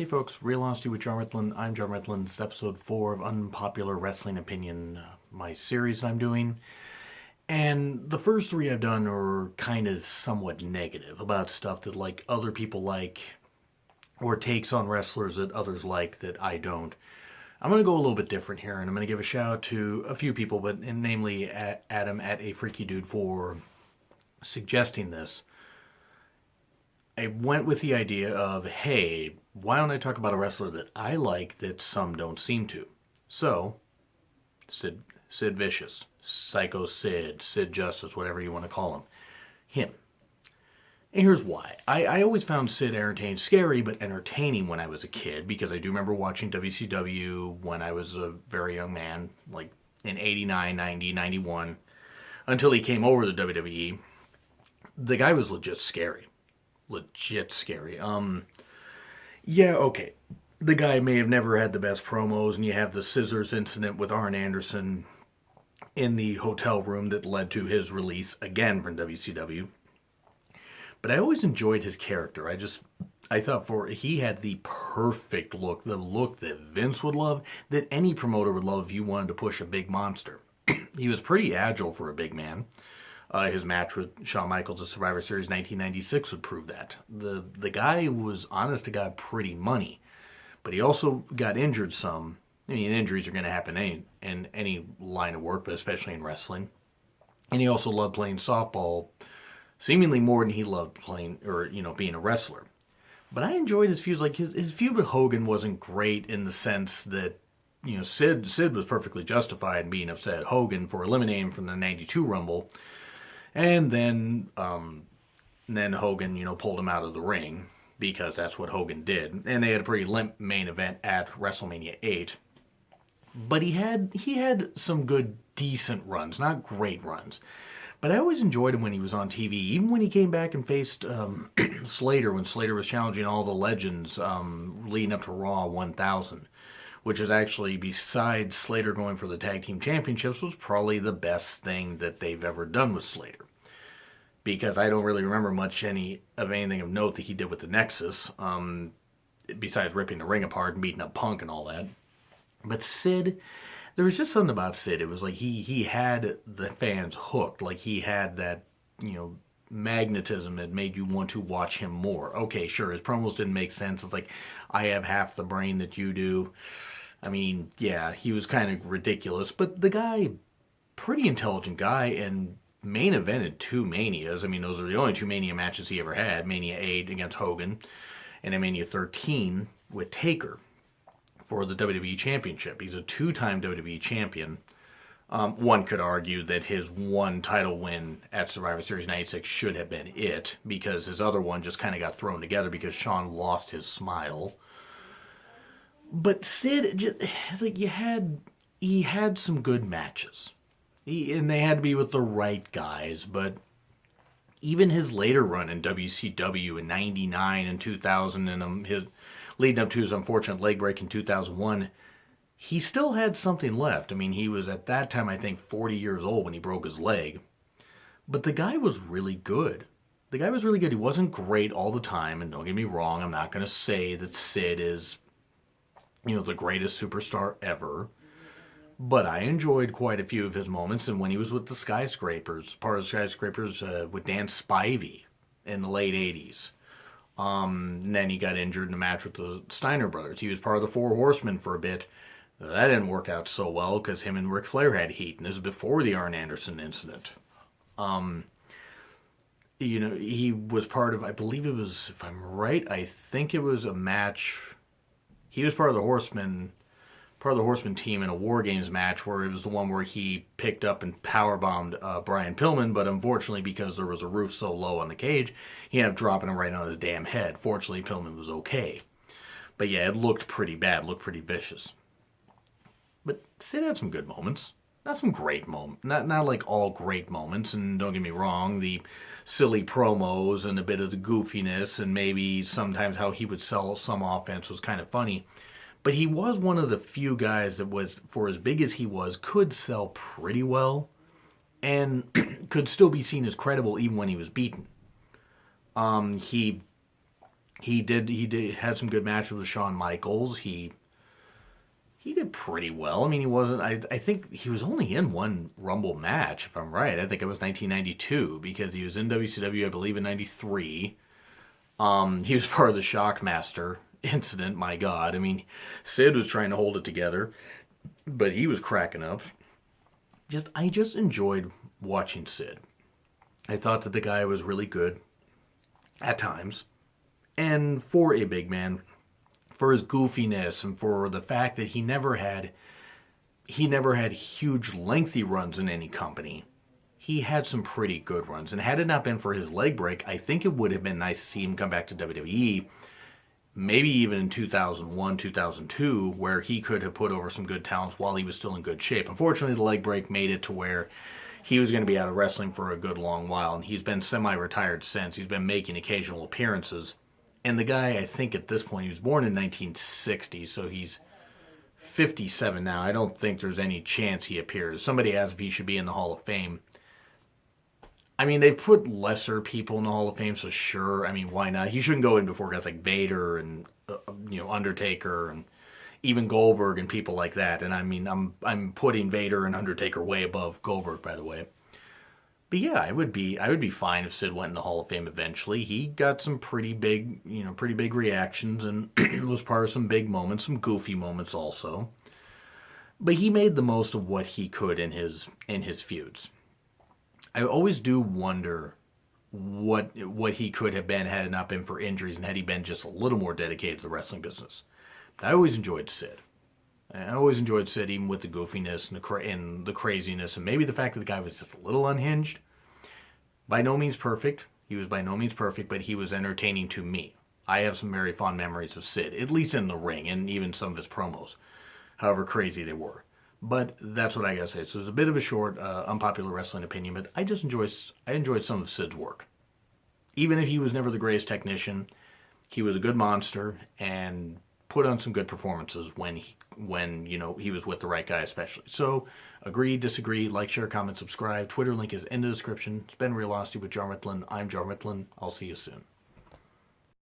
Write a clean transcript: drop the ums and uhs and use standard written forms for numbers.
Hey folks, Real Honesty with John Ritlin. I'm John Ritlin. It's episode 4 of Unpopular Wrestling Opinion, my series I'm doing. And the first 3 I've done are kind of somewhat negative about stuff that like other people like or takes on wrestlers that others like that I don't. I'm going to go a little bit different here and I'm going to give a shout out to a few people, but namely Adam at A Freaky Dude for suggesting this. I went with the idea of, hey, why don't I talk about a wrestler that I like that some don't seem to? So, Sid Vicious, Sycho Sid, Sid Justice, whatever you want to call him. Him. And here's why. I always found Sid scary, but entertaining when I was a kid, because I do remember watching WCW when I was a very young man, like in 89, 90, 91, until he came over to WWE. The guy was legit scary. Yeah, okay. The guy may have never had the best promos, and you have the scissors incident with Arn Anderson in the hotel room that led to his release again from WCW. But I always enjoyed his character. I thought he had the perfect look, the look that Vince would love, that any promoter would love if you wanted to push a big monster. He was pretty agile for a big man. His match with Shawn Michaels at Survivor Series 1996 would prove that. The guy was, honest to God, pretty money. But he also got injured some. I mean, injuries are going to happen in any line of work, but especially in wrestling. And he also loved playing softball, seemingly more than he loved playing, or, being a wrestler. But I enjoyed his feuds. Like, his feud with Hogan wasn't great in the sense that, Sid was perfectly justified in being upset at Hogan for eliminating him from the 92 Rumble. And then Hogan, pulled him out of the ring because that's what Hogan did. And they had a pretty limp main event at WrestleMania 8. But he had some good, decent runs, not great runs. But I always enjoyed him when he was on TV, even when he came back and faced Slater, when Slater was challenging all the legends leading up to Raw 1000. Which is actually, besides Slater going for the tag team championships, was probably the best thing that they've ever done with Slater. Because I don't really remember much anything of note that he did with the Nexus, besides ripping the ring apart and beating up Punk and all that. But Sid, there was just something about Sid. It was like he had the fans hooked. Like he had that, magnetism that made you want to watch him more. Okay, sure, his promos didn't make sense. It's like, I have half the brain that you do. I mean, yeah, he was kind of ridiculous, but the guy, pretty intelligent guy, and main evented 2 Manias. I mean, those are the only 2 Mania matches he ever had. Mania 8 against Hogan, and then Mania 13 with Taker for the WWE Championship. He's a 2-time WWE champion. One could argue that his one title win at Survivor Series 96 should have been it, because his other one just kind of got thrown together because Shawn lost his smile. But Sid, it's like he had some good matches. And they had to be with the right guys, but even his later run in WCW in 99 and 2000 and his leading up to his unfortunate leg break in 2001, he still had something left. I mean, he was at that time, I think, 40 years old when he broke his leg. But the guy was really good. He wasn't great all the time, and don't get me wrong, I'm not going to say that Sid is, the greatest superstar ever. But I enjoyed quite a few of his moments, and when he was with the Skyscrapers, part of the Skyscrapers with Dan Spivey in the late 80s. And then he got injured in a match with the Steiner brothers. He was part of the Four Horsemen for a bit. That didn't work out so well because him and Ric Flair had heat, and this is before the Arn Anderson incident. He was part of, I believe it was, if I'm right, I think it was a match. He was part of the Horsemen team in a War Games match where it was the one where he picked up and powerbombed Brian Pillman, but unfortunately, because there was a roof so low on the cage, he ended up dropping him right on his damn head. Fortunately, Pillman was okay. But yeah, it looked pretty bad, looked pretty vicious. But Sid had some good moments. Not some great moments. Not like all great moments. And don't get me wrong, the silly promos and a bit of the goofiness and maybe sometimes how he would sell some offense was kind of funny. But he was one of the few guys that was, for as big as he was, could sell pretty well and could still be seen as credible even when he was beaten. He He did had some good matches with Shawn Michaels. He did pretty well. I mean, he wasn't. I think he was only in one Rumble match, if I'm right. I think it was 1992 because he was in WCW, I believe, in '93. He was part of the Shockmaster incident. My God, I mean, Sid was trying to hold it together, but he was cracking up. I just enjoyed watching Sid. I thought that the guy was really good at times, and for a big man, for his goofiness and for the fact that he never had huge lengthy runs in any company. He had some pretty good runs, and had it not been for his leg break, I think it would have been nice to see him come back to WWE, maybe even in 2001, 2002, where he could have put over some good talents while he was still in good shape. Unfortunately, the leg break made it to where he was going to be out of wrestling for a good long while, and he's been semi-retired since. He's been making occasional appearances. And the guy, I think at this point, he was born in 1960, so he's 57 now. I don't think there's any chance he appears. Somebody asked if he should be in the Hall of Fame. I mean, they've put lesser people in the Hall of Fame, so sure. I mean, why not? He shouldn't go in before guys like Vader and Undertaker and even Goldberg and people like that. And I mean, I'm putting Vader and Undertaker way above Goldberg, by the way. But yeah, I would be fine if Sid went in the Hall of Fame eventually. He got some pretty big reactions and was part of some big moments, some goofy moments also. But he made the most of what he could in his feuds. I always do wonder what he could have been had it not been for injuries and had he been just a little more dedicated to the wrestling business. But I always enjoyed Sid. I always enjoyed Sid, even with the goofiness and the craziness, and maybe the fact that the guy was just a little unhinged. By no means perfect. He was by no means perfect, but he was entertaining to me. I have some very fond memories of Sid, at least in the ring, and even some of his promos, however crazy they were. But that's what I gotta say. So it's a bit of a short, unpopular wrestling opinion, but I enjoyed some of Sid's work. Even if he was never the greatest technician, he was a good monster and put on some good performances when he was with the right guy, especially. So, agree, disagree, like, share, comment, subscribe. Twitter link is in the description. It's been Realosity with Jar Mitlin. I'm Jar Mitlin. I'll see you soon.